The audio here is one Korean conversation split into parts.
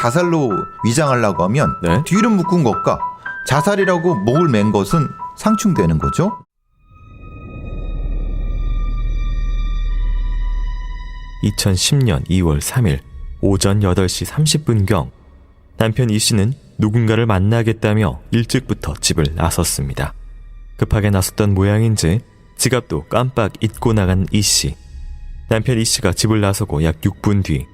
자살로 위장하려고 하면 네? 뒤를 묶은 것과 자살이라고 목을 맨 것은 상충되는 거죠. (2010년 2월 3일) 오전 8시 30분경 남편 이 씨는 누군가를 만나겠다며 일찍부터 집을 나섰습니다. 급하게 나섰던 모양인지 지갑도 깜빡 잊고 나간 이 씨. 남편 이 씨가 집을 나서고 약 6분 뒤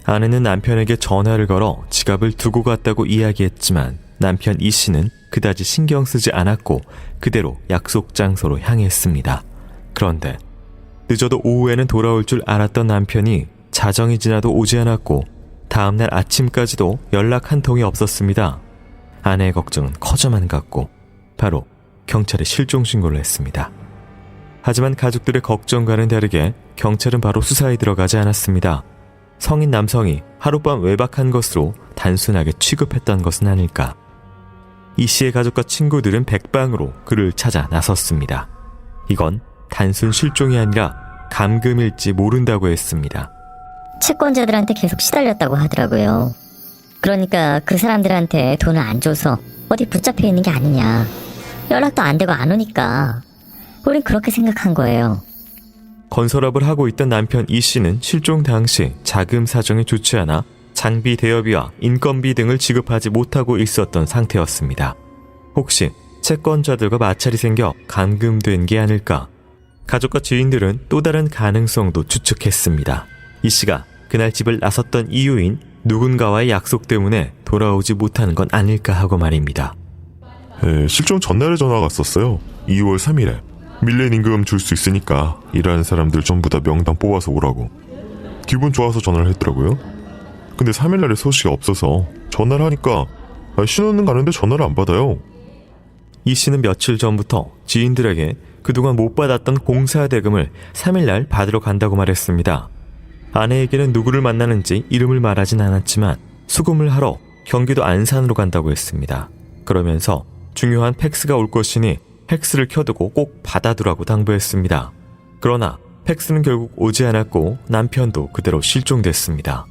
아내는 남편에게 전화를 걸어 지갑을 두고 갔다고 이야기했지만 남편 이 씨는 그다지 신경 쓰지 않았고 그대로 약속 장소로 향했습니다. 그런데 늦어도 오후에는 돌아올 줄 알았던 남편이 자정이 지나도 오지 않았고 다음날 아침까지도 연락 한 통이 없었습니다. 아내의 걱정은 커져만 갔고 바로 경찰에 실종 신고를 했습니다. 하지만 가족들의 걱정과는 다르게 경찰은 바로 수사에 들어가지 않았습니다. 성인 남성이 하룻밤 외박한 것으로 단순하게 취급했던 것은 아닐까. 이 씨의 가족과 친구들은 백방으로 그를 찾아 나섰습니다. 이건 단순 실종이 아니라 감금일지 모른다고 했습니다. 채권자들한테 계속 시달렸다고 하더라고요. 그러니까 그 사람들한테 돈을 안 줘서 어디 붙잡혀 있는 게 아니냐. 연락도 안 되고 안 오니까 우린 그렇게 생각한 거예요. 건설업을 하고 있던 남편 이 씨는 실종 당시 자금 사정이 좋지 않아 장비 대여비와 인건비 등을 지급하지 못하고 있었던 상태였습니다. 혹시 채권자들과 마찰이 생겨 감금된 게 아닐까? 가족과 지인들은 또 다른 가능성도 추측했습니다. 이 씨가 그날 집을 나섰던 이유인 누군가와의 약속 때문에 돌아오지 못하는 건 아닐까 하고 말입니다. 실종 전날에 전화가 왔었어요. 2월 3일에 밀린 임금 줄 수 있으니까 일하는 사람들 전부 다 명단 뽑아서 오라고. 기분 좋아서 전화를 했더라고요. 근데 3일날에 소식이 없어서 전화를 하니까 신호는 가는데 전화를 안 받아요. 이 씨는 며칠 전부터 지인들에게 그동안 못 받았던 공사 대금을 3일날 받으러 간다고 말했습니다. 아내에게는 누구를 만나는지 이름을 말하진 않았지만 수금을 하러 경기도 안산으로 간다고 했습니다. 그러면서 중요한 팩스가 올 것이니 팩스를 켜두고 꼭 받아두라고 당부했습니다. 그러나 팩스는 결국 오지 않았고 남편도 그대로 실종됐습니다.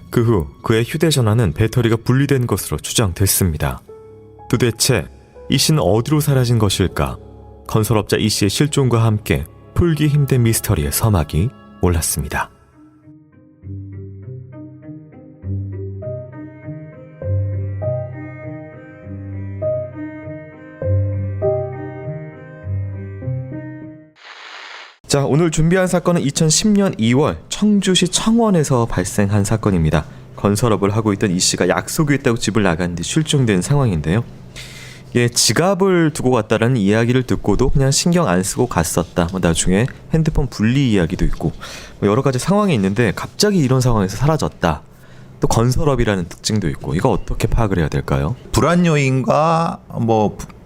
그 후 그의 휴대전화는 배터리가 분리된 것으로 추정됐습니다. 도대체 이 씨는 어디로 사라진 것일까? 건설업자 이 씨의 실종과 함께 풀기 힘든 미스터리의 서막이 올랐습니다. 자, 오늘 준비한 사건은 2010년 2월 청주시 청원에서 발생한 사건입니다. 건설업을 하고 있던 이 씨가 약속이 있다고 집을 나간 뒤 실종된 상황인데요. 지갑을 두고 갔다라는 이야기를 듣고도 그냥 신경 안 쓰고 갔었다. 나중에 핸드폰 분리 이야기도 있고 여러 가지 상황이 있는데 갑자기 이런 상황에서 사라졌다. 또 건설업이라는 특징도 있고 이거 어떻게 파악을 해야 될까요? 불안 요인과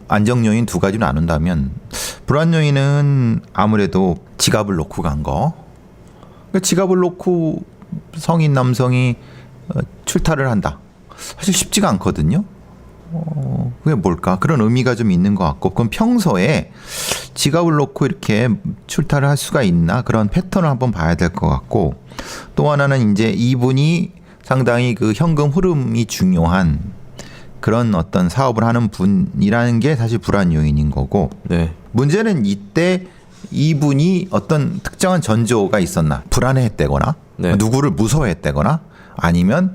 안정 요인 두 가지로 나눈다면 불안 요인은 아무래도 지갑을 놓고 간 거. 그러니까 지갑을 놓고 성인 남성이 출타를 한다. 사실 쉽지가 않거든요. 그게 뭘까? 그런 의미가 좀 있는 것 같고, 그럼 평소에 지갑을 놓고 이렇게 출타를 할 수가 있나? 그런 패턴을 한번 봐야 될 것 같고, 또 하나는 이제 이분이 상당히 그 현금 흐름이 중요한 그런 어떤 사업을 하는 분이라는 게 사실 불안 요인인 거고, 네. 문제는 이때 이분이 어떤 특정한 전조가 있었나? 불안해했다거나, 네. 누구를 무서워했다거나, 아니면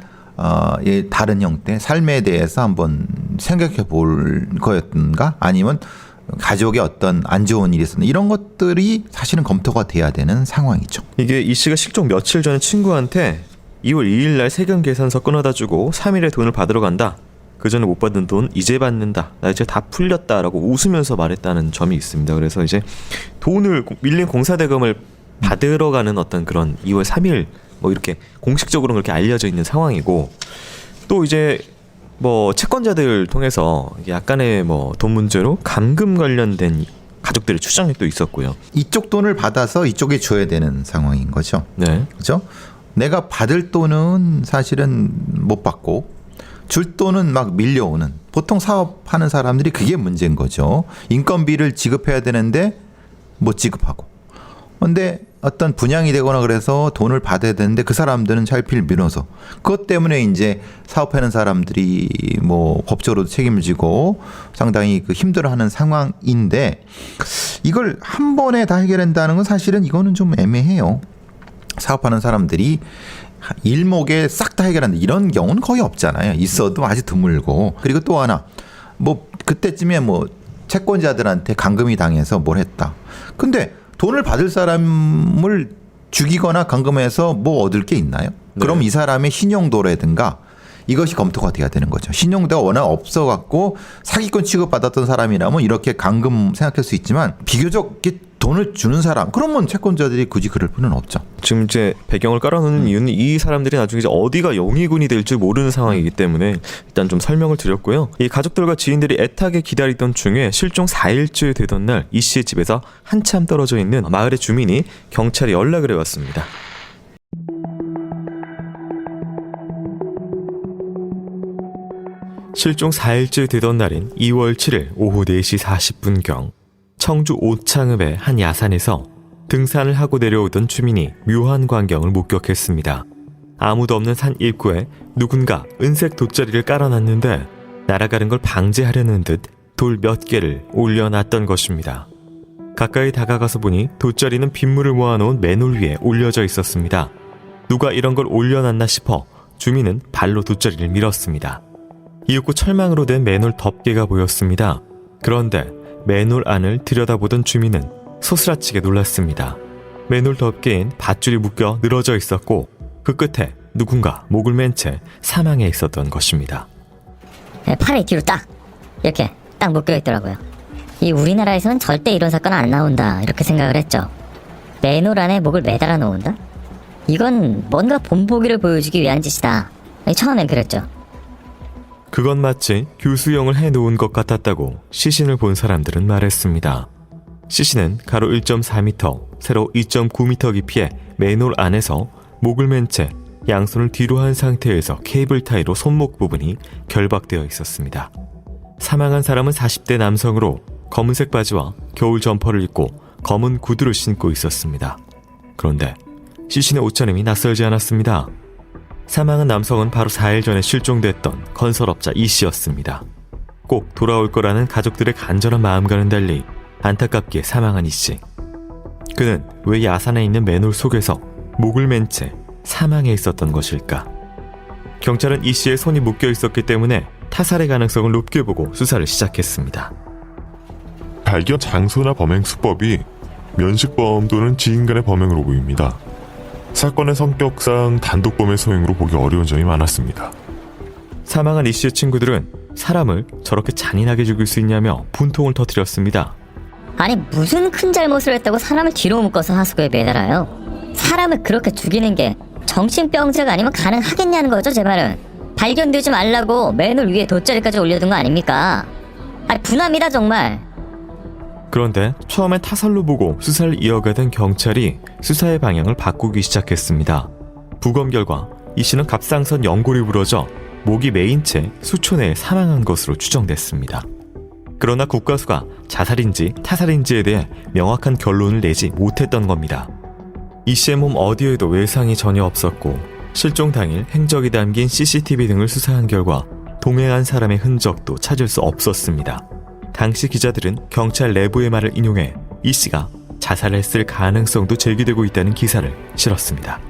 다른 형태 삶에 대해서 한번 생각해 볼 거였던가, 아니면 가족의 어떤 안 좋은 일이 있었나, 이런 것들이 사실은 검토가 돼야 되는 상황이죠. 이게 이 씨가 실종 며칠 전에 친구한테 2월 2일 날 세금 계산서 끊어다 주고 3일에 돈을 받으러 간다. 그 전에 못 받은 돈 이제 받는다. 나 이제 다 풀렸다라고 웃으면서 말했다는 점이 있습니다. 그래서 이제 돈을 밀린 공사대금을 받으러 가는 어떤 그런 2월 3일 이렇게 공식적으로 그렇게 알려져 있는 상황이고, 또 이제 채권자들 통해서 약간의 돈 문제로 감금 관련된 가족들의 추정이 또 있었고요. 이쪽 돈을 받아서 이쪽에 줘야 되는 상황인 거죠. 네. 그렇죠? 내가 받을 돈은 사실은 못 받고 줄 돈은 막 밀려오는, 보통 사업하는 사람들이 그게 문제인 거죠. 인건비를 지급해야 되는데 못 지급하고, 근데 어떤 분양이 되거나 그래서 돈을 받아야 되는데 그 사람들은 차일피일 미뤄서 그것 때문에 이제 사업하는 사람들이 뭐 법적으로도 책임을 지고 상당히 그 힘들어하는 상황인데 이걸 한 번에 다 해결한다는 건 사실은 이거는 좀 애매해요. 사업하는 사람들이 일목에 싹 다 해결한다 이런 경우는 거의 없잖아요. 있어도 아주 드물고. 그리고 또 하나 뭐 그때쯤에 뭐 채권자들한테 감금이 당해서 뭘 했다. 근데 돈을 받을 사람을 죽이거나 감금해서 뭐 얻을 게 있나요? 그럼 이 사람의 신용도라든가 이것이 검토가 돼야 되는 거죠. 신용도가 워낙 없어갖고 사기꾼 취급받았던 사람이라면 이렇게 감금 생각할 수 있지만 비교적 돈을 주는 사람 그러면 채권자들이 굳이 그럴 필요는 없죠. 지금 이제 배경을 깔아놓는 이유는 이 사람들이 나중에 이제 어디가 용의군이 될지 모르는 상황이기 때문에 일단 좀 설명을 드렸고요. 이 가족들과 지인들이 애타게 기다리던 중에 실종 4일째 되던 날 이 씨의 집에서 한참 떨어져 있는 마을의 주민이 경찰에 연락을 해왔습니다. 실종 4일째 되던 날인 2월 7일 오후 4시 40분경 청주 오창읍의 한 야산에서 등산을 하고 내려오던 주민이 묘한 광경을 목격했습니다. 아무도 없는 산 입구에 누군가 은색 돗자리를 깔아놨는데 날아가는 걸 방지하려는 듯 돌 몇 개를 올려놨던 것입니다. 가까이 다가가서 보니 돗자리는 빗물을 모아놓은 맨홀 위에 올려져 있었습니다. 누가 이런 걸 올려놨나 싶어 주민은 발로 돗자리를 밀었습니다. 이윽고 철망으로 된 맨홀 덮개가 보였습니다. 그런데 맨홀 안을 들여다보던 주민은 소스라치게 놀랐습니다. 맨홀 덮개엔 밧줄이 묶여 늘어져 있었고 그 끝에 누군가 목을 맨 채 사망해 있었던 것입니다. 팔이 뒤로 딱 이렇게 딱 묶여 있더라고요. 이 우리나라에서는 절대 이런 사건 안 나온다 이렇게 생각을 했죠. 맨홀 안에 목을 매달아 놓은다? 이건 뭔가 본보기를 보여주기 위한 짓이다. 처음엔 그랬죠. 그건 마치 교수형을 해놓은 것 같았다고 시신을 본 사람들은 말했습니다. 시신은 가로 1.4m, 세로 2.9m 깊이의 맨홀 안에서 목을 맨 채 양손을 뒤로 한 상태에서 케이블 타이로 손목 부분이 결박되어 있었습니다. 사망한 사람은 40대 남성으로 검은색 바지와 겨울 점퍼를 입고 검은 구두를 신고 있었습니다. 그런데 시신의 옷차림이 낯설지 않았습니다. 사망한 남성은 바로 4일 전에 실종됐던 건설업자 이 씨였습니다. 꼭 돌아올 거라는 가족들의 간절한 마음과는 달리 안타깝게 사망한 이 씨. 그는 왜 야산에 있는 맨홀 속에서 목을 맨 채 사망해 있었던 것일까? 경찰은 이 씨의 손이 묶여 있었기 때문에 타살의 가능성을 높게 보고 수사를 시작했습니다. 발견 장소나 범행 수법이 면식범 또는 지인 간의 범행으로 보입니다. 사건의 성격상 단독범의 소행으로 보기 어려운 점이 많았습니다. 사망한 이 씨의 친구들은 사람을 저렇게 잔인하게 죽일 수 있냐며 분통을 터뜨렸습니다. 아니 무슨 큰 잘못을 했다고 사람을 뒤로 묶어서 하수구에 매달아요? 사람을 그렇게 죽이는 게 정신병자가 아니면 가능하겠냐는 거죠. 제 말은 발견되지 말라고 맨홀 위에 돗자리까지 올려둔 거 아닙니까? 아니 분합니다 정말. 그런데 처음엔 타살로 보고 수사를 이어가던 경찰이 수사의 방향을 바꾸기 시작했습니다. 부검 결과 이 씨는 갑상선 연골이 부러져 목이 메인 채 수초 내에 사망한 것으로 추정됐습니다. 그러나 국과수가 자살인지 타살인지에 대해 명확한 결론을 내지 못했던 겁니다. 이 씨의 몸 어디에도 외상이 전혀 없었고 실종 당일 행적이 담긴 CCTV 등을 수사한 결과 동행한 사람의 흔적도 찾을 수 없었습니다. 당시 기자들은 경찰 내부의 말을 인용해 이 씨가 자살했을 가능성도 제기되고 있다는 기사를 실었습니다.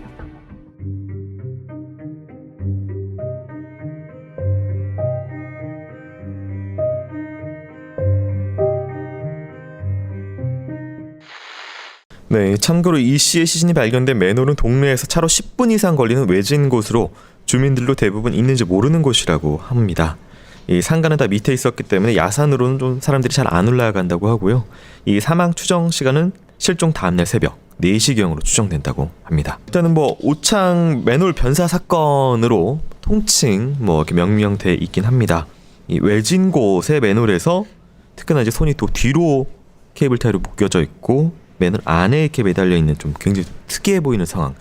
네, 참고로 이 씨의 시신이 발견된 맨홀은 동네에서 차로 10분 이상 걸리는 외진 곳으로 주민들도 대부분 있는지 모르는 곳이라고 합니다. 이 상가는 다 밑에 있었기 때문에 야산으로는 좀 사람들이 잘 안 올라간다고 하고요. 이 사망 추정 시간은 실종 다음날 새벽 4시경으로 추정된다고 합니다. 일단은 뭐 오창 맨홀 변사 사건으로 통칭 이렇게 명명돼 있긴 합니다. 이 외진 곳의 맨홀에서 특히나 이제 손이 또 뒤로 케이블 타이로 묶여져 있고 맨홀 안에 이렇게 매달려 있는 좀 굉장히 특이해 보이는 상황.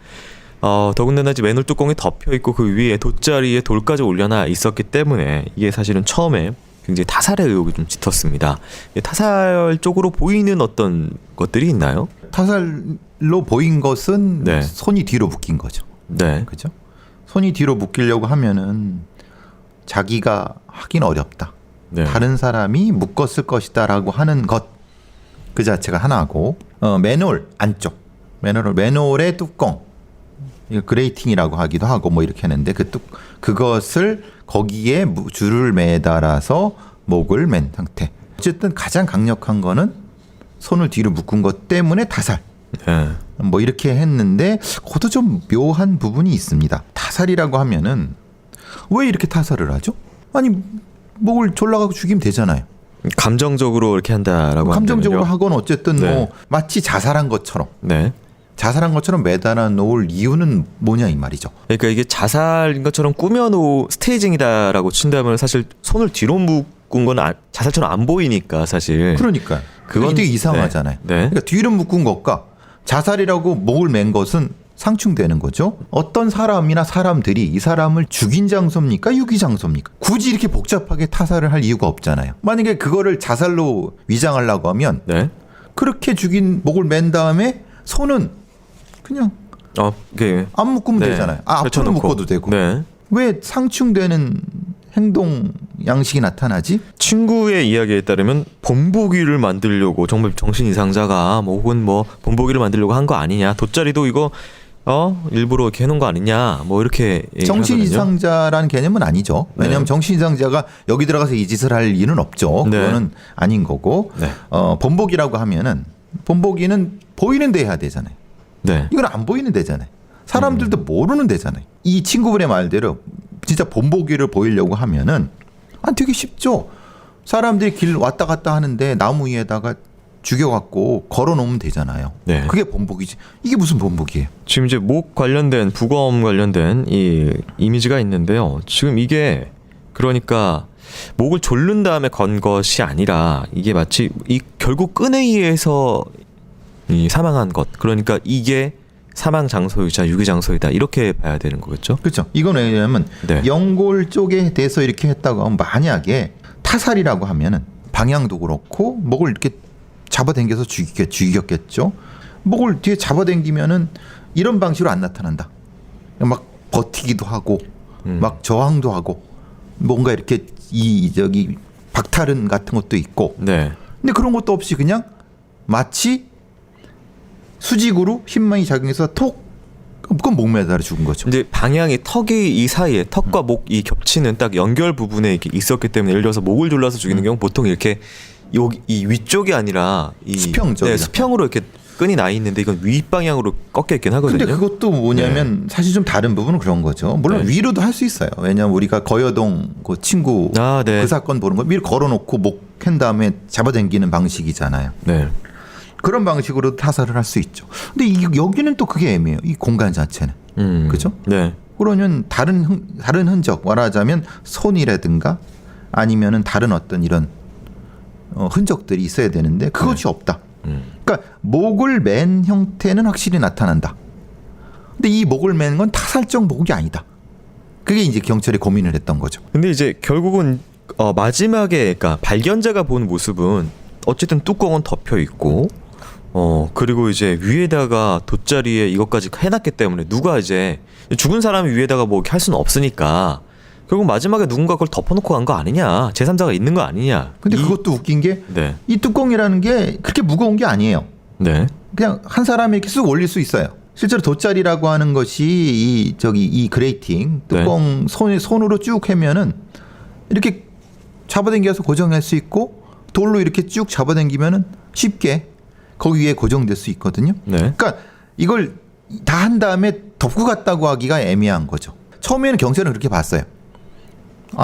더군다나 이제 맨홀 뚜껑이 덮여 있고 그 위에 돗자리에 돌까지 올려놔 있었기 때문에 이게 사실은 처음에 굉장히 타살의 의혹이 좀 짙었습니다. 타살 쪽으로 보이는 어떤 것들이 있나요? 타살로 보인 것은 네. 손이 뒤로 묶인 거죠. 네. 그죠? 손이 뒤로 묶이려고 하면은 자기가 하긴 어렵다. 네. 다른 사람이 묶었을 것이다라고 하는 것 그 자체가 하나고 맨홀 안쪽 맨홀의 뚜껑 이거 그레이팅이라고 하기도 하고 뭐 이렇게 하는데 그것을 거기에 줄을 매달아서 목을 맨 상태. 어쨌든 가장 강력한 거는 손을 뒤로 묶은 것 때문에 타살. 네. 뭐 이렇게 했는데 그것도 좀 묘한 부분이 있습니다. 타살이라고 하면은 왜 이렇게 타살을 하죠? 아니 목을 졸라가고 죽이면 되잖아요. 감정적으로 이렇게 한다라고 감정적으로 하면요. 하건 어쨌든 네. 뭐 마치 자살한 것처럼 네. 매달아 놓을 이유는 뭐냐 이 말이죠. 그러니까 이게 자살인 것처럼 꾸며놓은 스테이징이다라고 친다면 사실 손을 뒤로 묶은 건 자살처럼 안 보이니까 사실. 그러니까 그건 되게 이상하잖아요. 네. 네. 그러니까 뒤로 묶은 것과 자살이라고 목을 맨 것은 상충되는 거죠. 어떤 사람이나 사람들이 이 사람을 죽인 장소입니까? 유기 장소입니까? 굳이 이렇게 복잡하게 타살을 할 이유가 없잖아요. 만약에 그거를 자살로 위장하려고 하면 네. 그렇게 죽인 목을 맨 다음에 손은 그냥 이게 안 묶으면 네. 되잖아요. 앞으로 펼쳐놓고. 묶어도 되고. 네. 왜 상충되는 행동 양식이 나타나지? 친구의 이야기에 따르면 본보기를 만들려고 정말 정신 이상자가 뭐 혹은 뭐 본보기를 만들려고 한 거 아니냐. 돗자리도 이거 일부러 이렇게 해놓은 거 아니냐. 뭐 이렇게 정신 얘기하거든요. 이상자라는 개념은 아니죠. 왜냐하면 네. 정신 이상자가 여기 들어가서 이 짓을 할 일은 없죠. 네. 그거는 아닌 거고. 네. 본보기라고 하면은 본보기는 보이는 데 해야 되잖아요. 네. 이건 안 보이는 데잖아요. 사람들도 모르는 데잖아요. 이 친구분의 말대로 진짜 본보기를 보이려고 하면은 되게 쉽죠. 사람들이 길 왔다 갔다 하는데 나무 위에다가 죽여갖고 걸어놓으면 되잖아요. 네. 그게 본보기지. 이게 무슨 본보기예요? 지금 이제 목 관련된 부검 관련된 이 이미지가 있는데요. 지금 이게 그러니까 목을 졸른 다음에 건 것이 아니라 이게 마치 이 결국 끈에 의해서 이 사망한 것. 그러니까 이게 사망 장소이자 유기 장소이다. 이렇게 봐야 되는 거겠죠? 그렇죠. 이건 왜냐하면 네. 연골 쪽에 대해서 이렇게 했다고 하면 만약에 타살이라고 하면은 방향도 그렇고 목을 이렇게 잡아당겨서 죽였겠죠. 목을 뒤에 잡아당기면은 이런 방식으로 안 나타난다. 막 버티기도 하고 막 저항도 하고 뭔가 이렇게 저기 박탈은 같은 것도 있고. 네. 근데 그런 것도 없이 그냥 마치 수직으로 힘만이 작용해서 그건 목 매달아 죽은 거죠. 이제 방향이 턱이 이 사이에 턱과 목이 겹치는 딱 연결 부분에 이렇게 있었기 때문에 예를 들어서 목을 졸라서 죽이는 경우 보통 이렇게 여기 이 위쪽이 아니라 이 수평 쪽이다. 네, 수평으로 이렇게 끈이 나 있는데 이건 위 방향으로 꺾여 있긴 하거든요. 근데 그것도 뭐냐면 사실 좀 다른 부분은 그런 거죠. 물론 네. 위로도 할 수 있어요. 왜냐하면 우리가 거여동 그 친구 네. 그 사건 보는 거 위로 걸어놓고 목 캔 다음에 잡아당기는 방식이잖아요. 네. 그런 방식으로 타살을 할 수 있죠. 근데 여기는 또 그게 애매해요. 이 공간 자체는. 그죠? 네. 그러면 다른 흔적 말하자면 손이라든가 아니면은 다른 어떤 이런 흔적들이 있어야 되는데 그것이 없다. 그러니까 목을 맨 형태는 확실히 나타난다. 근데 이 목을 맨 건 타살적 목이 아니다. 그게 이제 경찰이 고민을 했던 거죠. 근데 이제 결국은 마지막에 그러니까 발견자가 본 모습은 어쨌든 뚜껑은 덮여 있고 그리고 이제 위에다가 돗자리에 이것까지 해놨기 때문에 누가 이제 죽은 사람이 위에다가 뭐 이렇게 할 수는 없으니까 결국 마지막에 누군가 그걸 덮어놓고 간 거 아니냐, 제3자가 있는 거 아니냐. 근데 그것도 웃긴 게 이 네. 뚜껑이라는 게 그렇게 무거운 게 아니에요. 네. 그냥 한 사람이 이렇게 쑥 올릴 수 있어요. 실제로 돗자리라고 하는 것이 이 그레이팅 뚜껑 손으로 쭉 하면은 이렇게 잡아당겨서 고정할 수 있고 돌로 이렇게 쭉 잡아당기면은 쉽게 거기 위에 고정될 수 있거든요. 네. 그러니까 이걸 다 한 다음에 덮고 갔다고 하기가 애매한 거죠. 처음에는 경찰은 그렇게 봤어요.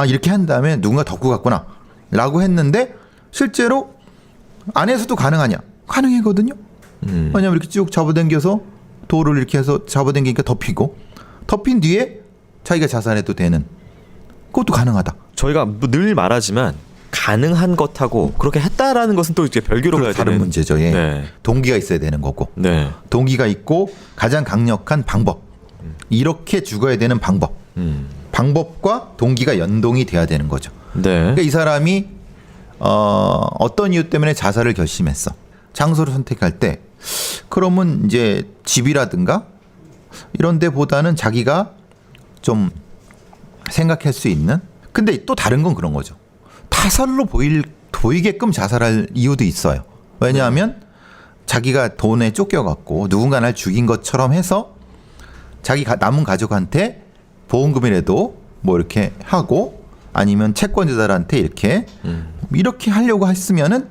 이렇게 한 다음에 누군가 덮고 갔구나 라고 했는데 실제로 안에서도 가능하냐? 가능하거든요. 왜냐하면 이렇게 쭉 잡아당겨서 돌을 이렇게 해서 잡아당기니까 덮이고 덮인 뒤에 자기가 자살해도 되는 그것도 가능하다. 저희가 늘 말하지만 가능한 것하고 그렇게 했다라는 것은 또 이제 별개로 가야 다른 되는 문제죠. 예. 네. 동기가 있어야 되는 거고 네. 동기가 있고 가장 강력한 방법 이렇게 죽어야 되는 방법과 동기가 연동이 돼야 되는 거죠. 네. 그러니까 이 사람이 어떤 이유 때문에 자살을 결심했어. 장소를 선택할 때 그러면 이제 집이라든가 이런 데보다는 자기가 좀 생각할 수 있는, 근데 또 다른 건 그런 거죠. 타살로 보이게끔 자살할 이유도 있어요. 왜냐하면 자기가 돈에 쫓겨갖고 누군가 날 죽인 것처럼 해서 자기 남은 가족한테 보험금이라도 뭐 이렇게 하고 아니면 채권자들한테 이렇게 하려고 했으면은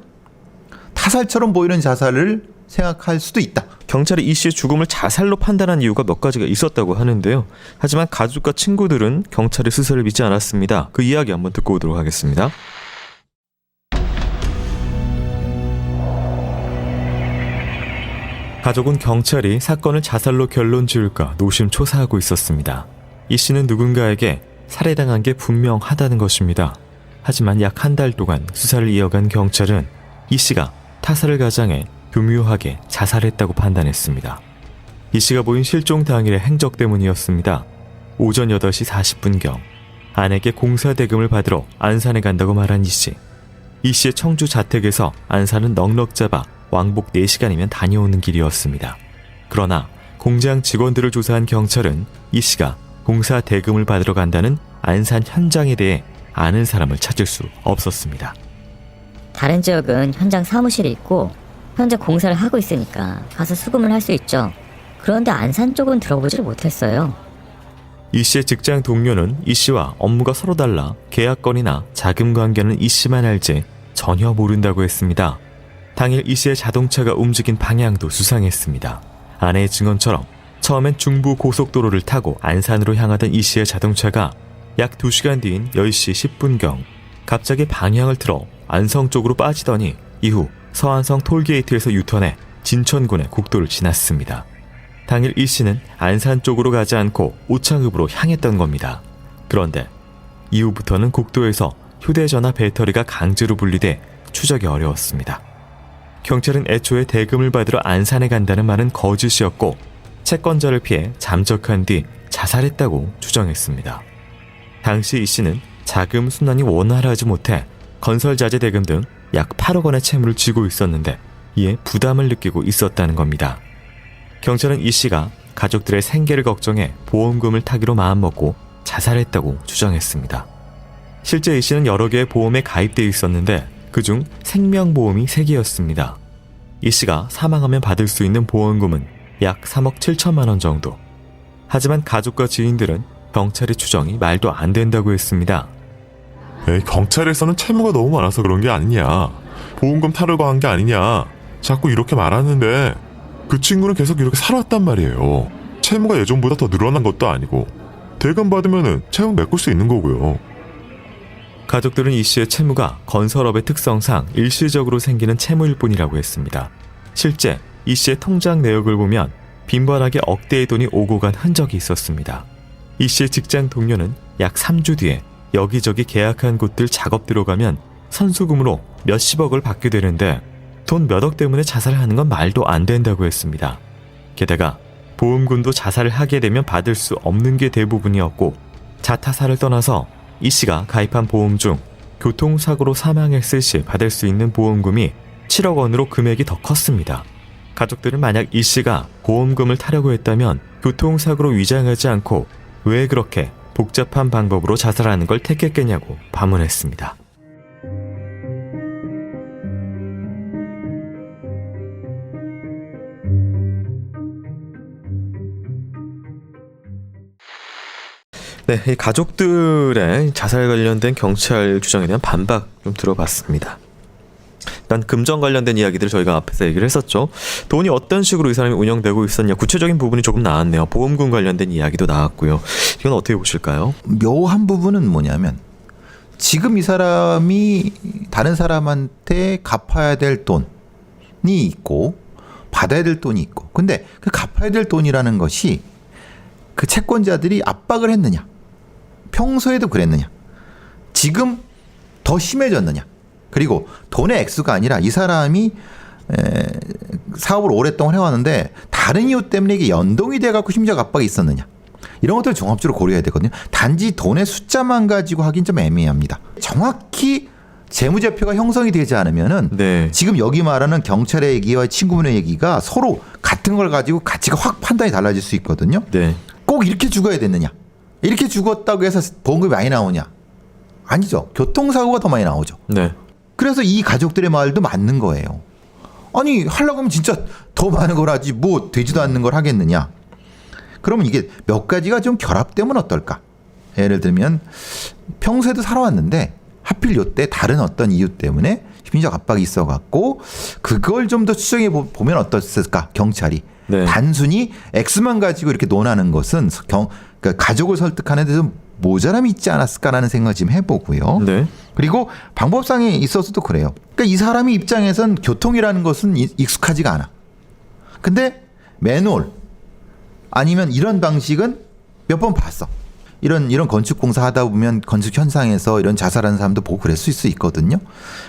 타살처럼 보이는 자살을 생각할 수도 있다. 경찰이 이 씨의 죽음을 자살로 판단한 이유가 몇 가지가 있었다고 하는데요. 하지만 가족과 친구들은 경찰의 수사를 믿지 않았습니다. 그 이야기 한번 듣고 오도록 하겠습니다. 가족은 경찰이 사건을 자살로 결론 지을까 노심초사하고 있었습니다. 이 씨는 누군가에게 살해당한 게 분명하다는 것입니다. 하지만 약 한 달 동안 수사를 이어간 경찰은 이 씨가 타살을 가장해 교묘하게 자살했다고 판단했습니다. 이 씨가 보인 실종 당일의 행적 때문이었습니다. 오전 8시 40분경 아내에게 공사 대금을 받으러 안산에 간다고 말한 이 씨. 이 씨의 청주 자택에서 안산은 넉넉 잡아 왕복 4시간이면 다녀오는 길이었습니다. 그러나 공장 직원들을 조사한 경찰은 이 씨가 공사 대금을 받으러 간다는 안산 현장에 대해 아는 사람을 찾을 수 없었습니다. 다른 지역은 현장 사무실이 있고 현재 공사를 하고 있으니까 가서 수금을 할 수 있죠. 그런데 안산 쪽은 들어보지를 못했어요. 이 씨의 직장 동료는 이 씨와 업무가 서로 달라 계약건이나 자금 관계는 이 씨만 알지 전혀 모른다고 했습니다. 당일 이 씨의 자동차가 움직인 방향도 수상했습니다. 아내의 증언처럼 처음엔 중부 고속도로를 타고 안산으로 향하던 이 씨의 자동차가 약 2시간 뒤인 10시 10분경 갑자기 방향을 틀어 안성 쪽으로 빠지더니 이후 서안성 톨게이트에서 유턴해 진천군의 국도를 지났습니다. 당일 이 씨는 안산 쪽으로 가지 않고 오창읍으로 향했던 겁니다. 그런데 이후부터는 국도에서 휴대전화 배터리가 강제로 분리돼 추적이 어려웠습니다. 경찰은 애초에 대금을 받으러 안산에 간다는 말은 거짓이었고 채권자를 피해 잠적한 뒤 자살했다고 추정했습니다. 당시 이 씨는 자금 순환이 원활하지 못해 건설자재 대금 등 약 8억 원의 채무를 쥐고 있었는데 이에 부담을 느끼고 있었다는 겁니다. 경찰은 이 씨가 가족들의 생계를 걱정해 보험금을 타기로 마음먹고 자살했다고 추정했습니다. 실제 이 씨는 여러 개의 보험에 가입되어 있었는데 그중 생명보험이 3개였습니다. 이 씨가 사망하면 받을 수 있는 보험금은 약 3억 7천만 원 정도. 하지만 가족과 지인들은 경찰의 추정이 말도 안 된다고 했습니다. 에이, 경찰에서는 채무가 너무 많아서 그런 게 아니냐, 보험금 타려고 한 게 아니냐 자꾸 이렇게 말하는데 그 친구는 계속 이렇게 살아왔단 말이에요. 채무가 예전보다 더 늘어난 것도 아니고 대금 받으면은 채무 메꿀 수 있는 거고요. 가족들은 이 씨의 채무가 건설업의 특성상 일시적으로 생기는 채무일 뿐이라고 했습니다. 실제 이 씨의 통장 내역을 보면 빈번하게 억대의 돈이 오고 간 흔적이 있었습니다. 이 씨의 직장 동료는 약 3주 뒤에 여기저기 계약한 곳들 작업 들어가면 선수금으로 몇십억을 받게 되는데 돈 몇억 때문에 자살하는 건 말도 안 된다고 했습니다. 게다가 보험금도 자살을 하게 되면 받을 수 없는 게 대부분이었고 자타사를 떠나서 이 씨가 가입한 보험 중 교통사고로 사망했을 시 받을 수 있는 보험금이 7억 원으로 금액이 더 컸습니다. 가족들은 만약 이 씨가 보험금을 타려고 했다면 교통사고로 위장하지 않고 왜 그렇게 복잡한 방법으로 자살하는 걸 택했겠냐고 반문했습니다. 네, 이 가족들의 자살 관련된 경찰 주장에 대한 반박 좀 들어봤습니다. 일단 금전 관련된 이야기들을 저희가 앞에서 얘기를 했었죠. 돈이 어떤 식으로 이 사람이 운영되고 있었냐, 구체적인 부분이 조금 나왔네요. 보험금 관련된 이야기도 나왔고요. 이건 어떻게 보실까요? 묘한 부분은 뭐냐면 지금 이 사람이 다른 사람한테 갚아야 될 돈이 있고 받아야 될 돈이 있고, 근데 그 갚아야 될 돈이라는 것이 그 채권자들이 압박을 했느냐, 평소에도 그랬느냐, 지금 더 심해졌느냐, 그리고 돈의 액수가 아니라 이 사람이 사업을 오랫동안 해왔는데 다른 이유 때문에 이게 연동이 돼갖고 심리적 압박이 있었느냐, 이런 것들을 종합적으로 고려해야 되거든요. 단지 돈의 숫자만 가지고 하긴 좀 애매합니다. 정확히 재무제표가 형성이 되지 않으면은 네. 지금 여기 말하는 경찰의 얘기와 친구분의 얘기가 서로 같은 걸 가지고 가치가 확 판단이 달라질 수 있거든요. 네. 꼭 이렇게 죽어야 됐느냐? 이렇게 죽었다고 해서 보험금이 많이 나오냐? 아니죠. 교통사고가 더 많이 나오죠. 네. 그래서 이 가족들의 말도 맞는 거예요. 아니 하려고 하면 진짜 더 많은 걸 하지 뭐 되지도 않는 걸 하겠느냐. 그러면 이게 몇 가지가 좀 결합되면 어떨까? 예를 들면 평소에도 살아왔는데 하필 요때 다른 어떤 이유 때문에 심리적 압박이 있어갖고 그걸 좀 더 추정해 보면 어떻을까? 경찰이. 네. 단순히 X만 가지고 이렇게 논하는 것은 그러니까 가족을 설득하는 데 좀 모자람이 있지 않았을까라는 생각을 지금 해보고요. 네. 그리고 방법상에 있어서도 그래요. 그러니까 이 사람이 입장에선 교통이라는 것은 익숙하지가 않아. 근데 매놀 아니면 이런 방식은 몇 번 봤어. 이런 건축 공사 하다 보면 건축 현상에서 이런 자살하는 사람도 보고 그랬을 수 있거든요.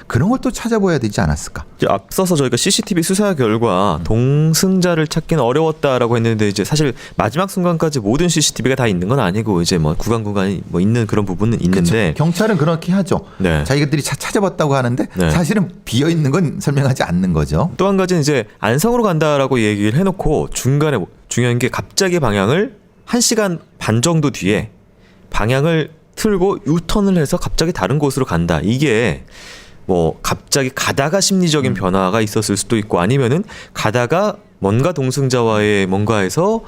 그런 걸 또 찾아봐야 되지 않았을까? 이제 앞서서 저희가 CCTV 수사 결과 동승자를 찾기는 어려웠다라고 했는데 이제 사실 마지막 순간까지 모든 CCTV가 다 있는 건 아니고 이제 뭐 구간이 뭐 있는 그런 부분은 있는데 그쵸? 경찰은 그렇게 하죠. 네. 자기들이 찾아봤다고 하는데 네. 사실은 비어 있는 건 설명하지 않는 거죠. 또 한 가지는 이제 안성으로 간다라고 얘기를 해놓고 중간에 중요한 게 갑자기 방향을 1시간 반 정도 뒤에 방향을 틀고 유턴을 해서 갑자기 다른 곳으로 간다. 이게 뭐 갑자기 가다가 심리적인 변화가 있었을 수도 있고 아니면은 가다가 뭔가 동승자와의 뭔가에서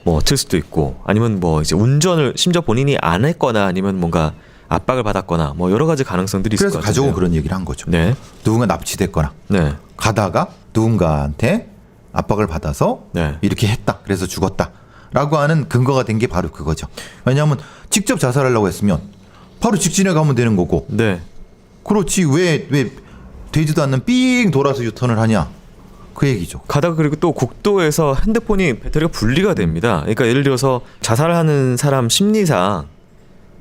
뭐 어쩔 수도 있고 아니면 뭐 이제 운전을 심지어 본인이 안 했거나 아니면 뭔가 압박을 받았거나 뭐 여러 가지 가능성들이 있을 것 그래서 같아요. 가족은 그런 얘기를 한 거죠. 네. 누군가 납치됐거나 네. 가다가 누군가한테 압박을 받아서 네. 이렇게 했다. 그래서 죽었다. 라고 하는 근거가 된 게 바로 그거죠. 왜냐하면 직접 자살하려고 했으면 바로 직진해 가면 되는 거고. 네. 그렇지 왜 되지도 않는 삥 돌아서 유턴을 하냐. 그 얘기죠. 가다가 그리고 또 국도에서 핸드폰이 배터리가 분리가 됩니다. 그러니까 예를 들어서 자살하는 사람 심리상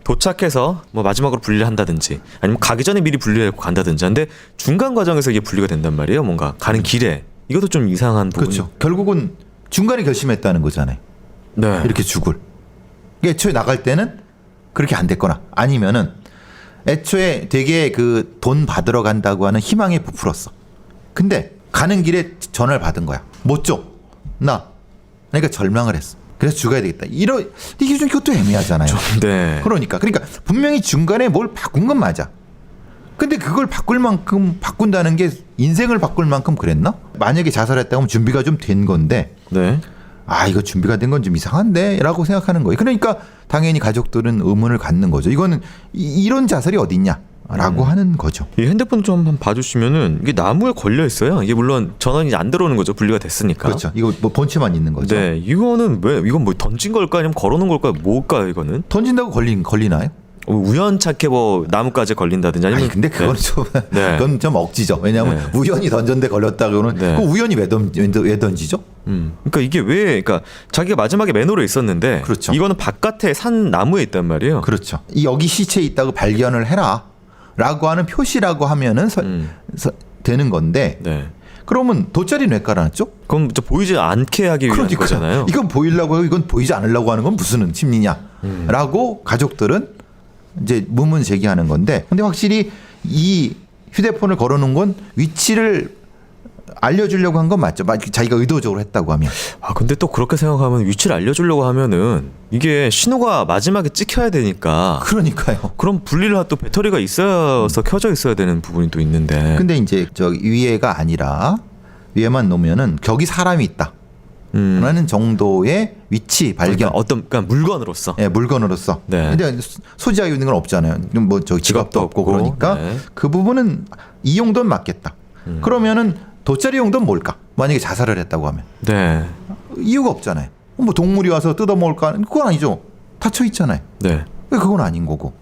도착해서 뭐 마지막으로 분리를 한다든지 아니면 가기 전에 미리 분리를 하고 간다든지 근데 중간 과정에서 이게 분리가 된단 말이에요. 뭔가 가는 길에 이것도 좀 이상한 부분이. 그렇죠. 결국은 중간에 결심했다는 거잖아요. 네. 이렇게 죽을. 애초에 나갈 때는 그렇게 안 됐거나 아니면은 애초에 되게 그 돈 받으러 간다고 하는 희망에 부풀었어. 근데 가는 길에 전화를 받은 거야. 못 줘. 나. 그러니까 절망을 했어. 그래서 죽어야 되겠다. 이게 좀 이것도 애매하잖아요. 네. 그러니까 분명히 중간에 뭘 바꾼 건 맞아. 근데 그걸 바꿀 만큼 바꾼다는 게 인생을 바꿀 만큼 그랬나? 만약에 자살했다고 하면 준비가 좀 된 건데 네. 아 이거 준비가 된 건 좀 이상한데 라고 생각하는 거예요. 그러니까 당연히 가족들은 의문을 갖는 거죠. 이거는 이런 자살이 어딨냐 라고 하는 거죠. 이 핸드폰 좀 한번 봐주시면은 이게 나무에 걸려 있어요. 이게 물론 전원이 안 들어오는 거죠. 분리가 됐으니까. 그렇죠. 이거 뭐 본체만 있는 거죠. 네. 이거는 왜 이건 뭐 던진 걸까 아니면 걸어놓은 걸까 뭘까요 이거는? 던진다고 걸리나요? 우연찮게 뭐 나무까지 걸린다든지 아니면. 아니 근데 그건 네. 좀 네. 그건 좀 억지죠. 왜냐하면 네. 우연히 던졌는데 걸렸다고는 네. 그 우연히 왜 던지죠? 그러니까 이게 왜 그러니까 자기가 마지막에 맨홀에 있었는데 그렇죠. 이거는 바깥에 산 나무에 있단 말이에요. 그렇죠. 이 여기 시체에 있다고 발견을 해라라고 하는 표시라고 하면은 되는 건데 네. 그러면 돗자리는 왜 깔아놨죠? 그럼 저 보이지 않게 하기 위한 그러니까 거잖아요. 이건 보이려고 하고 이건 보이지 않으려고 하는 건 무슨 심리냐라고 가족들은 이제 문문 제기하는 건데 근데 확실히 이 휴대폰을 걸어놓은 건 위치를 알려주려고 한 건 맞죠. 자기가 의도적으로 했다고 하면. 아 근데 또 그렇게 생각하면 위치를 알려주려고 하면은 이게 신호가 마지막에 찍혀야 되니까 그러니까요. 그럼 분리를 또 배터리가 있어서 켜져 있어야 되는 부분이 또 있는데. 근데 이제 저 위에가 아니라 위에만 놓으면은 거기 사람이 있다. 라는 정도의 위치 발견. 그러니까 물건으로서. 예, 물건으로서. 네. 근데 소지하고 있는 건 없잖아요. 뭐 저 지갑도 없고 그러니까 네. 그 부분은 이 용도는 맞겠다. 그러면은 돗자리 용도는 뭘까? 만약에 자살을 했다고 하면 네. 이유가 없잖아요. 뭐 동물이 와서 뜯어먹을까? 그건 아니죠. 닫혀 있잖아요. 네. 왜 그건 아닌 거고?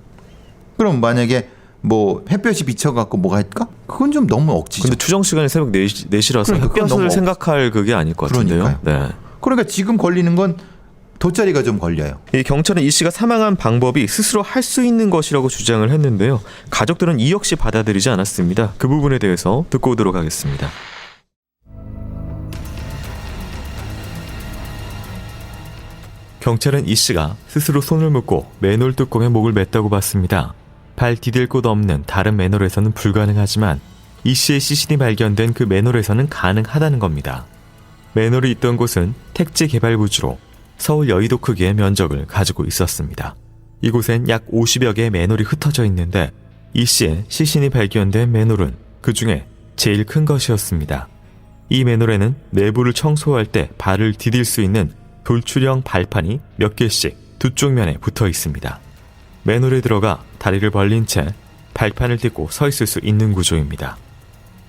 그럼 만약에 뭐 햇볕이 비쳐갖고 뭐가 할까? 그건 좀 너무 억지죠. 근데 추정 시간이 새벽 4시라서 그러니까 그건 너무 햇볕을 생각할 그게 아닐 것 같은데요. 그러니까요. 네. 그러니까 지금 걸리는 건 돗자리가 좀 걸려요. 이 경찰은 이 씨가 사망한 방법이 스스로 할 수 있는 것이라고 주장을 했는데요. 가족들은 이 역시 받아들이지 않았습니다. 그 부분에 대해서 듣고 오도록 하겠습니다. 경찰은 이 씨가 스스로 손을 묶고 맨홀 뚜껑에 목을 맸다고 봤습니다. 발 디딜 곳 없는 다른 맨홀에서는 불가능하지만 이 씨의 시신이 발견된 그 맨홀에서는 가능하다는 겁니다. 맨홀이 있던 곳은 택지 개발 부지로 서울 여의도 크기의 면적을 가지고 있었습니다. 이곳엔 약 50여 개의 맨홀이 흩어져 있는데 이 씨의 시신이 발견된 맨홀은 그 중에 제일 큰 것이었습니다. 이 맨홀에는 내부를 청소할 때 발을 디딜 수 있는 돌출형 발판이 몇 개씩 두 쪽 면에 붙어 있습니다. 맨홀에 들어가 다리를 벌린 채 발판을 딛고 서 있을 수 있는 구조입니다.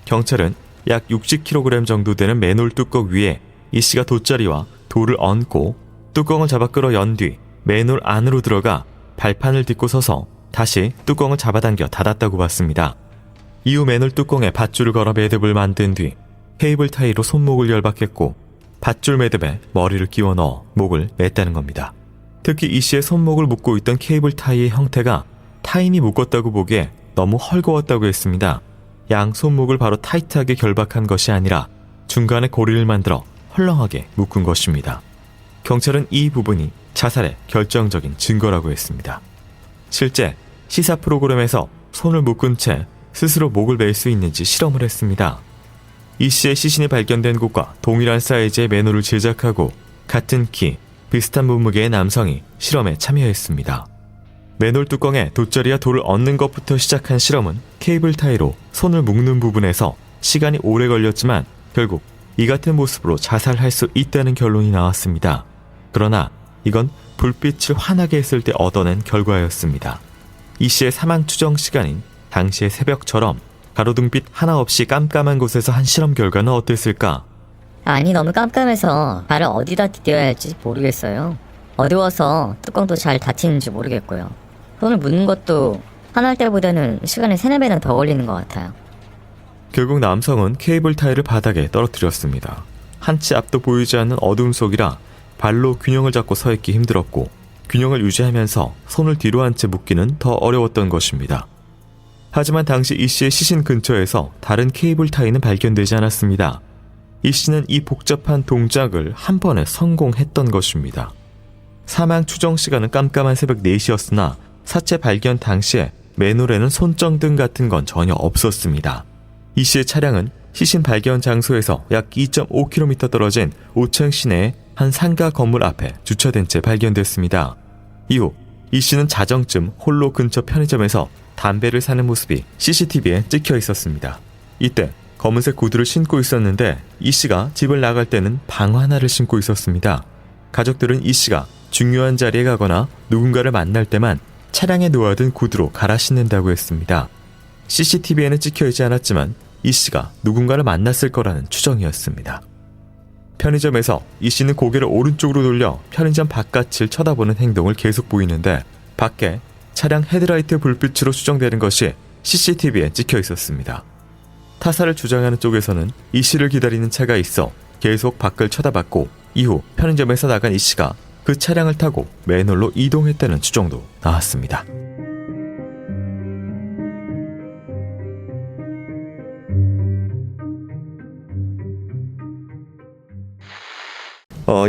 경찰은 약 60kg 정도 되는 맨홀 뚜껑 위에 이 씨가 돗자리와 돌을 얹고 뚜껑을 잡아 끌어 연 뒤 맨홀 안으로 들어가 발판을 딛고 서서 다시 뚜껑을 잡아당겨 닫았다고 봤습니다. 이후 맨홀 뚜껑에 밧줄을 걸어 매듭을 만든 뒤 케이블 타이로 손목을 열박했고 밧줄 매듭에 머리를 끼워 넣어 목을 맸다는 겁니다. 특히 이 씨의 손목을 묶고 있던 케이블 타이의 형태가 타인이 묶었다고 보기에 너무 헐거웠다고 했습니다. 양 손목을 바로 타이트하게 결박한 것이 아니라 중간에 고리를 만들어 헐렁하게 묶은 것입니다. 경찰은 이 부분이 자살의 결정적인 증거라고 했습니다. 실제 시사 프로그램에서 손을 묶은 채 스스로 목을 맬 수 있는지 실험을 했습니다. 이 씨의 시신이 발견된 곳과 동일한 사이즈의 맨홀을 제작하고 같은 키, 비슷한 몸무게의 남성이 실험에 참여했습니다. 맨홀 뚜껑에 돗자리와 돌을 얹는 것부터 시작한 실험은 케이블 타이로 손을 묶는 부분에서 시간이 오래 걸렸지만 결국 이 같은 모습으로 자살할 수 있다는 결론이 나왔습니다. 그러나 이건 불빛을 환하게 했을 때 얻어낸 결과였습니다. 이 씨의 사망 추정 시간인 당시의 새벽처럼 가로등빛 하나 없이 깜깜한 곳에서 한 실험 결과는 어땠을까? 아니, 너무 깜깜해서 발을 어디다 디뎌야 할지 모르겠어요. 어두워서 뚜껑도 잘 닫히는지 모르겠고요. 손을 묶는 것도 화날 때보다는 시간이 3-4배는 더 걸리는 것 같아요. 결국 남성은 케이블 타이를 바닥에 떨어뜨렸습니다. 한치 앞도 보이지 않는 어둠 속이라 발로 균형을 잡고 서 있기 힘들었고 균형을 유지하면서 손을 뒤로 한 채 묶기는 더 어려웠던 것입니다. 하지만 당시 이 씨의 시신 근처에서 다른 케이블 타이는 발견되지 않았습니다. 이 씨는 이 복잡한 동작을 한 번에 성공했던 것입니다. 사망 추정 시간은 깜깜한 새벽 4시였으나 사체 발견 당시에 맨홀에는 손정등 같은 건 전혀 없었습니다. 이 씨의 차량은 시신 발견 장소에서 약 2.5km 떨어진 오창 시내의 한 상가 건물 앞에 주차된 채 발견됐습니다. 이후 이 씨는 자정쯤 홀로 근처 편의점에서 담배를 사는 모습이 CCTV에 찍혀 있었습니다. 이때 검은색 구두를 신고 있었는데 이 씨가 집을 나갈 때는 방화나를 신고 있었습니다. 가족들은 이 씨가 중요한 자리에 가거나 누군가를 만날 때만 차량에 놓아둔 구두로 갈아 신는다고 했습니다. CCTV에는 찍혀있지 않았지만 이 씨가 누군가를 만났을 거라는 추정이었습니다. 편의점에서 이 씨는 고개를 오른쪽으로 돌려 편의점 바깥을 쳐다보는 행동을 계속 보이는데 밖에 차량 헤드라이트 불빛으로 추정되는 것이 CCTV에 찍혀 있었습니다. 타살을 주장하는 쪽에서는 이 씨를 기다리는 차가 있어 계속 밖을 쳐다봤고 이후 편의점에서 나간 이 씨가 그 차량을 타고 맨홀로 이동했다는 추정도 나왔습니다.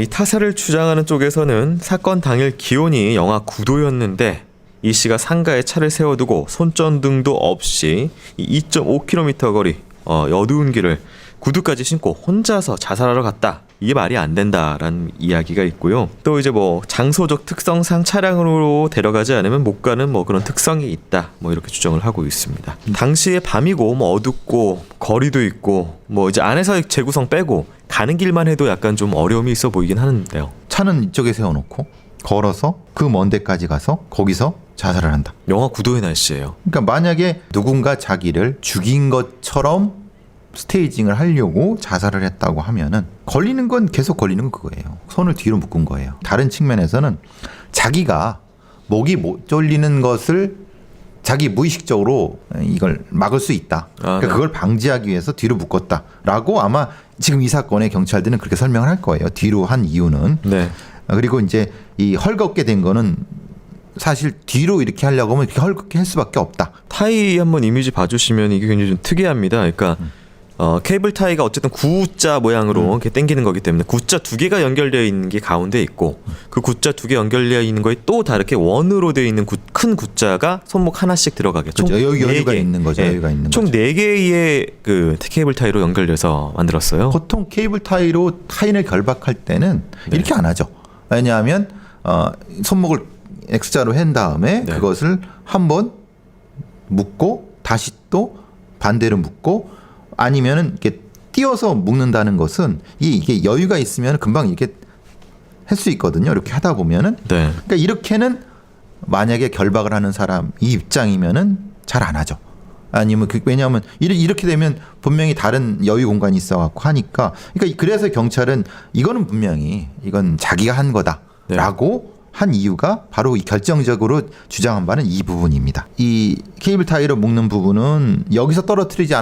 이 타살을 주장하는 쪽에서는 사건 당일 기온이 영하 9도였는데 이 씨가 상가에 차를 세워두고 손전등도 없이 2.5km 거리 어두운 길을 구두까지 신고 혼자서 자살하러 갔다. 이게 말이 안 된다라는 이야기가 있고요. 또 이제 뭐 장소적 특성상 차량으로 데려가지 않으면 못 가는 뭐 그런 특성이 있다. 뭐 이렇게 주장을 하고 있습니다. 당시에 밤이고 뭐 어둡고 거리도 있고 뭐 이제 안에서의 재구성 빼고 가는 길만 해도 약간 좀 어려움이 있어 보이긴 하는데요. 차는 이쪽에 세워놓고 걸어서 그 먼 데까지 가서 거기서 자살을 한다. 영하 9도의 날씨예요. 그러니까 만약에 누군가 자기를 죽인 것처럼 스테이징을 하려고 자살을 했다고 하면은 걸리는 건 계속 걸리는 건 그거예요. 손을 뒤로 묶은 거예요. 다른 측면에서는 자기가 목이 못 졸리는 것을 자기 무의식적으로 이걸 막을 수 있다. 그러니까 네. 그걸 방지하기 위해서 뒤로 묶었다라고 아마 지금 이 사건의 경찰들은 그렇게 설명을 할 거예요. 뒤로 한 이유는. 네. 그리고 이제 이 헐겁게 된 거는 사실 뒤로 이렇게 하려고 하면 이렇게 헐겁게 할 수밖에 없다. 타이 한번 이미지 봐주시면 이게 굉장히 좀 특이합니다. 그러니까 케이블 타이가 어쨌든 Gu자 모양으로 이렇게 당기는 거기 때문에 Gu자 두 개가 연결되어 있는 게 가운데 있고 그 Gu자 두 개 연결되어 있는 거에 또 다르게 원으로 되어 있는 큰 Gu자가 손목 하나씩 들어가게. 그렇죠. 여유가 네 개. 있는 거죠. 여유가 있는 총 거죠. 4개의 그 케이블 타이로 연결돼서 만들었어요. 보통 케이블 타이로 타인을 결박할 때는 이렇게 안 하죠. 왜냐하면 손목을 X자로 한 다음에 네. 그것을 한번 묶고 다시 또 반대로 묶고 아니면은 이렇게 띄어서 묶는다는 것은 이게 여유가 있으면 금방 이렇게 할 수 있거든요. 이렇게 하다 보면은 네. 그러니까 이렇게는 만약에 결박을 하는 사람 이 입장이면은 잘 안 하죠. 아니면 왜냐하면 이렇게 되면 분명히 다른 여유 공간이 있어갖고 하니까 그러니까 그래서 경찰은 이거는 분명히 이건 자기가 한 거다라고 한 이유가 바로 이 결정적으로 주장한 바는 이 부분입니다. 이 케이블 타이로 묶는 부분은 여기서 떨어뜨리지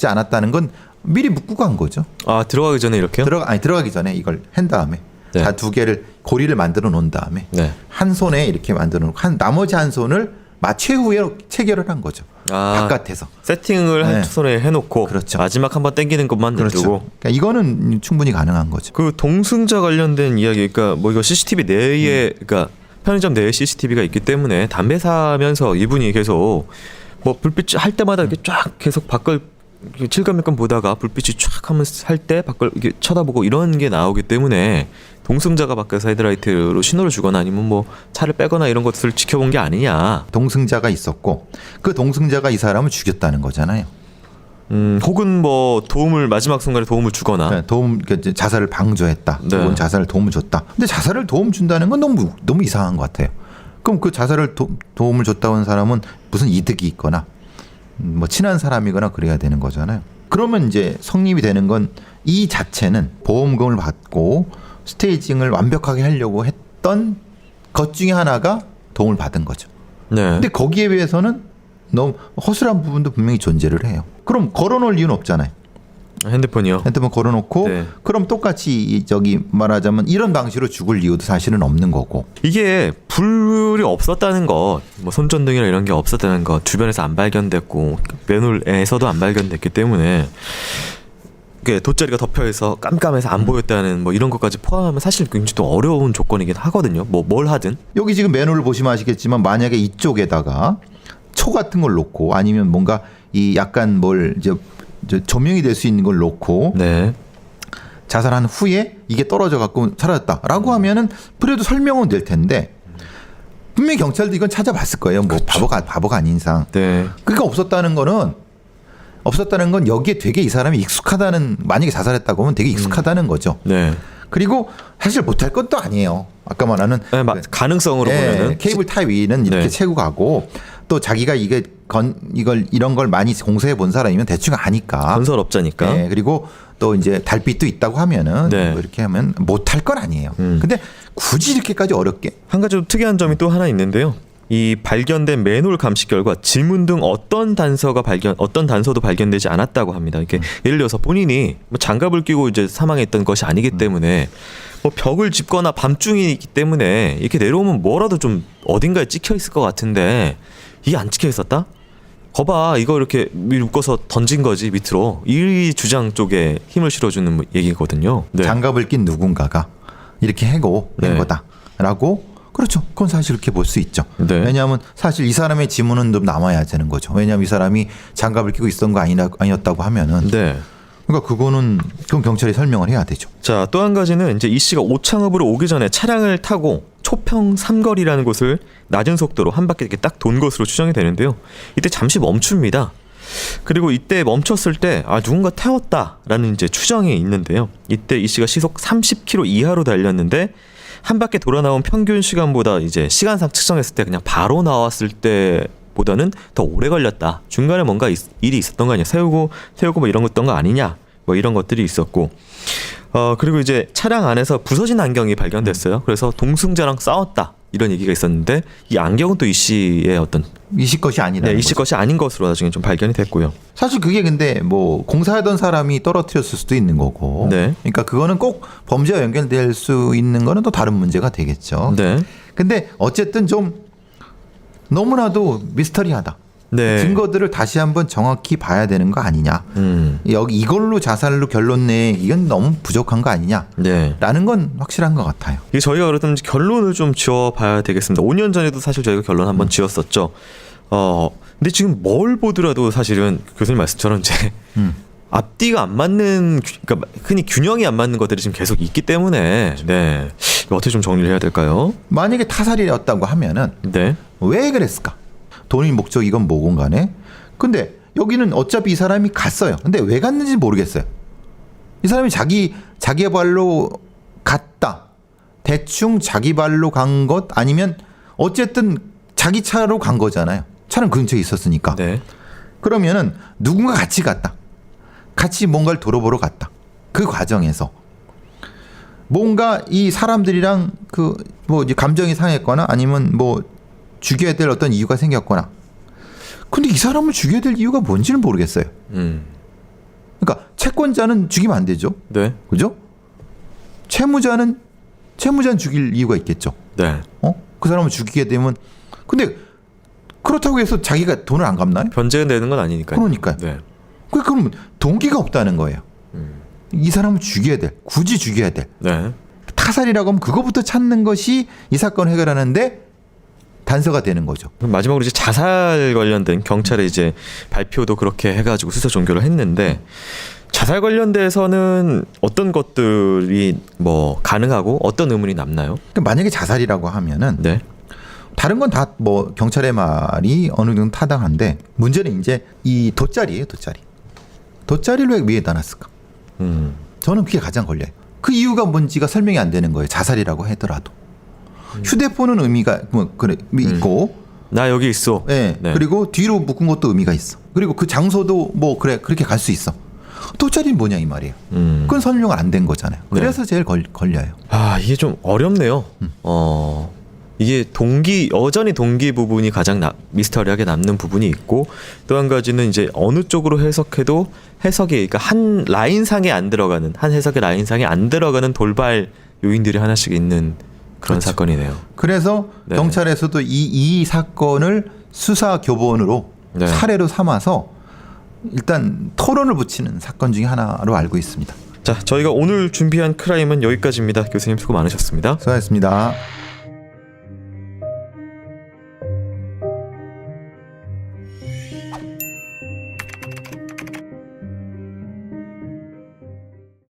않았다는 건 미리 묶고 간 거죠. 아 들어가기 전에 이렇게요? 들어가기 전에 이걸 한 다음에 네. 다 두 개를 고리를 만들어 놓은 다음에 네. 한 손에 이렇게 만들어 놓고 나머지 한 손을 최후에 체결을 한 거죠. 바깥에서. 세팅을 네. 한 손에 해놓고 그렇죠. 마지막 한번 당기는 것만 그렇죠. 놔두고. 그러니까 이거는 충분히 가능한 거죠. 그 동승자 관련된 이야기, 그러니까 뭐 이거 CCTV 내에, 그러니까 편의점 내에 CCTV가 있기 때문에 담배 사면서 이분이 계속 뭐 불빛 할 때마다 이렇게 쫙 계속 밖을 칠감일감 보다가 불빛이 쫙 하면 할 때 밖을 이렇게 쳐다보고 이런 게 나오기 때문에 동승자가 밖에서 헤드라이트로 신호를 주거나 아니면 뭐 차를 빼거나 이런 것을 지켜본 게 아니냐. 동승자가 있었고 그 동승자가 이 사람을 죽였다는 거잖아요. 혹은 뭐 마지막 순간에 도움을 주거나. 그러니까 자살을 방조했다. 네. 혹은 자살을 도움을 줬다. 근데 자살을 도움 준다는 건 너무 이상한 것 같아요. 그럼 그 자살을 도움을 줬다고 하는 사람은 무슨 이득이 있거나 뭐 친한 사람이거나 그래야 되는 거잖아요. 그러면 이제 성립이 되는 건 이 자체는 보험금을 받고 스테이징을 완벽하게 하려고 했던 것 중에 하나가 도움을 받은 거죠. 네. 근데 거기에 비해서는 너무 허술한 부분도 분명히 존재를 해요. 그럼 걸어놓을 이유는 없잖아요. 핸드폰이요. 핸드폰 걸어놓고 네. 그럼 똑같이 말하자면 이런 방식으로 죽을 이유도 사실은 없는 거고. 이게 불이 없었다는 것, 뭐 손전등이나 이런 게 없었다는 것, 주변에서 안 발견됐고 맨홀에서도 안 발견됐기 때문에 돗자리가 덮여있어 깜깜해서 안 보였다는 뭐 이런 것까지 포함하면 사실 굉장히 또 어려운 조건이긴 하거든요. 뭐 뭘 하든. 여기 지금 맨홀을 보시면 아시겠지만 만약에 이쪽에다가 초 같은 걸 놓고 아니면 뭔가 이 약간 조명이 될 수 있는 걸 놓고 네. 자살한 후에 이게 떨어져 갖고 사라졌다라고 하면은 그래도 설명은 될 텐데 분명히 경찰도 이건 찾아봤을 거예요. 뭐 바보가 아닌 이상. 네. 그러니까 없었다는 건 여기에 되게 이 사람이 익숙하다는, 만약에 자살했다고 하면 되게 익숙하다는 거죠. 네. 그리고 사실 못할 것도 아니에요. 아까 말하는 네, 가능성으로 보면은 케이블 타이 위는 이렇게 네. 채고 가고 또 자기가 이런 걸 많이 공세해 본 사람이면 대충 아니까. 건설업자니까. 네, 그리고 또 이제 달빛도 있다고 하면은 네. 뭐 이렇게 하면 못할 건 아니에요. 근데 굳이 이렇게까지 어렵게? 한 가지 좀 특이한 점이 또 하나 있는데요. 이 발견된 맨홀 감식 결과 지문 등 어떤 단서도 발견되지 않았다고 합니다. 이렇게 예를 들어서 본인이 뭐 장갑을 끼고 이제 사망했던 것이 아니기 때문에 뭐 벽을 짚거나 밤중이기 때문에 이렇게 내려오면 뭐라도 좀 어딘가에 찍혀 있을 것 같은데 이게 안 찍혀 있었다? 거봐, 이거 이렇게 묶어서 던진 거지 밑으로. 이 주장 쪽에 힘을 실어주는 얘기거든요. 네. 장갑을 낀 누군가가 이렇게 해고 낸 네. 거다라고. 그렇죠. 그건 사실 그렇게 볼 수 있죠. 네. 왜냐하면 사실 이 사람의 지문은 좀 남아야 되는 거죠. 왜냐하면 이 사람이 장갑을 끼고 있었던 거 아니었다고 하면은. 네. 그러니까 그건 경찰이 설명을 해야 되죠. 자, 또 한 가지는 이제 이 씨가 오창읍으로 오기 전에 차량을 타고 초평 삼거리라는 곳을 낮은 속도로 한 바퀴 이렇게 딱 돈 것으로 추정이 되는데요. 이때 잠시 멈춥니다. 그리고 이때 멈췄을 때 누군가 태웠다라는 이제 추정이 있는데요. 이때 이 씨가 시속 30km 이하로 달렸는데 한 바퀴 돌아 나온 평균 시간보다 이제 시간상 측정했을 때 그냥 바로 나왔을 때보다는 더 오래 걸렸다. 중간에 뭔가 일이 있었던 거 아니야? 세우고 뭐 이런 거 아니냐? 뭐 이런 것들이 있었고. 그리고 이제 차량 안에서 부서진 안경이 발견됐어요. 그래서 동승자랑 싸웠다. 이런 얘기가 있었는데 이 안경은 또 이 씨의 어떤 이 씨 것이 아니다. 이 씨 것이 아닌 것으로 나중에 좀 발견이 됐고요. 사실 그게 근데 뭐 공사하던 사람이 떨어뜨렸을 수도 있는 거고. 네. 그러니까 그거는 꼭 범죄와 연결될 수 있는 거는 또 다른 문제가 되겠죠. 네. 근데 어쨌든 좀 너무나도 미스터리하다. 네. 증거들을 다시 한번 정확히 봐야 되는 거 아니냐. 여기 이걸로 자살로 결론 내 이건 너무 부족한 거 아니냐. 네. 라는 건 확실한 것 같아요. 이게 저희가 그렇다면 결론을 좀 지어봐야 되겠습니다. 5년 전에도 사실 저희가 결론 한번 지었었죠. 근데 지금 뭘 보더라도 사실은 교수님 말씀처럼 이제 앞뒤가 안 맞는, 그러니까 흔히 균형이 안 맞는 것들이 지금 계속 있기 때문에 네. 이거 어떻게 좀 정리를 해야 될까요? 만약에 타살이었다고 하면은 네. 왜 그랬을까? 돈이 목적이건 뭐건 간에. 근데 여기는 어차피 이 사람이 갔어요. 근데 왜 갔는지 모르겠어요. 이 사람이 자기 발로 갔다. 대충 자기 발로 간 것 아니면 어쨌든 자기 차로 간 거잖아요. 차는 근처에 있었으니까. 네. 그러면은 누군가 같이 갔다. 같이 뭔가를 돌아보러 갔다. 그 과정에서 뭔가 이 사람들이랑 그 뭐 이제 감정이 상했거나 아니면 뭐 죽여야 될 어떤 이유가 생겼거나. 근데 이 사람을 죽여야 될 이유가 뭔지는 모르겠어요. 그러니까 채권자는 죽이면 안 되죠. 네. 그죠? 채무자는 죽일 이유가 있겠죠. 네. 그 사람을 죽이게 되면 근데 그렇다고 해서 자기가 돈을 안 갚나요? 변제가 되는 건 아니니까요. 그러니까요. 네. 그럼 동기가 없다는 거예요. 이 사람을 죽여야 돼. 굳이 죽여야 돼. 네. 타살이라고 하면 그거부터 찾는 것이 이 사건을 해결하는데 단서가 되는 거죠. 그럼 마지막으로 이제 자살 관련된 경찰의 이제 발표도 그렇게 해가지고 수사 종결을 했는데 자살 관련돼서는 어떤 것들이 뭐 가능하고 어떤 의문이 남나요? 그러니까 만약에 자살이라고 하면은 네. 다른 건 다 뭐 경찰의 말이 어느 정도 타당한데 문제는 이제 이 돗자리예요, 돗자리. 돗자리를 왜 위에다 놨을까? 저는 그게 가장 걸려요. 그 이유가 뭔지가 설명이 안 되는 거예요. 자살이라고 하더라도. 휴대폰은 의미가 뭐 그래 있고, 나 여기 있어. 네. 네. 그리고 뒤로 묶은 것도 의미가 있어. 그리고 그 장소도 뭐 그래 그렇게 갈 수 있어. 돗자리는 뭐냐 이 말이에요. 그건 설명을 안 된 거잖아요. 그래서 제일 걸려요. 아 이게 좀 어렵네요. 이게 여전히 동기 부분이 가장 미스터리하게 남는 부분이 있고 또 한 가지는 이제 어느 쪽으로 해석해도 해석이 그러니까 한 라인상에 안 들어가는 한 해석의 라인상에 안 들어가는 돌발 요인들이 하나씩 있는 그런 그렇죠. 사건이네요. 그래서 네. 경찰에서도 이 사건을 수사 교본으로 네. 사례로 삼아서 일단 토론을 붙이는 사건 중에 하나로 알고 있습니다. 자, 저희가 오늘 준비한 크라임은 여기까지입니다. 교수님 수고 많으셨습니다. 수고하셨습니다.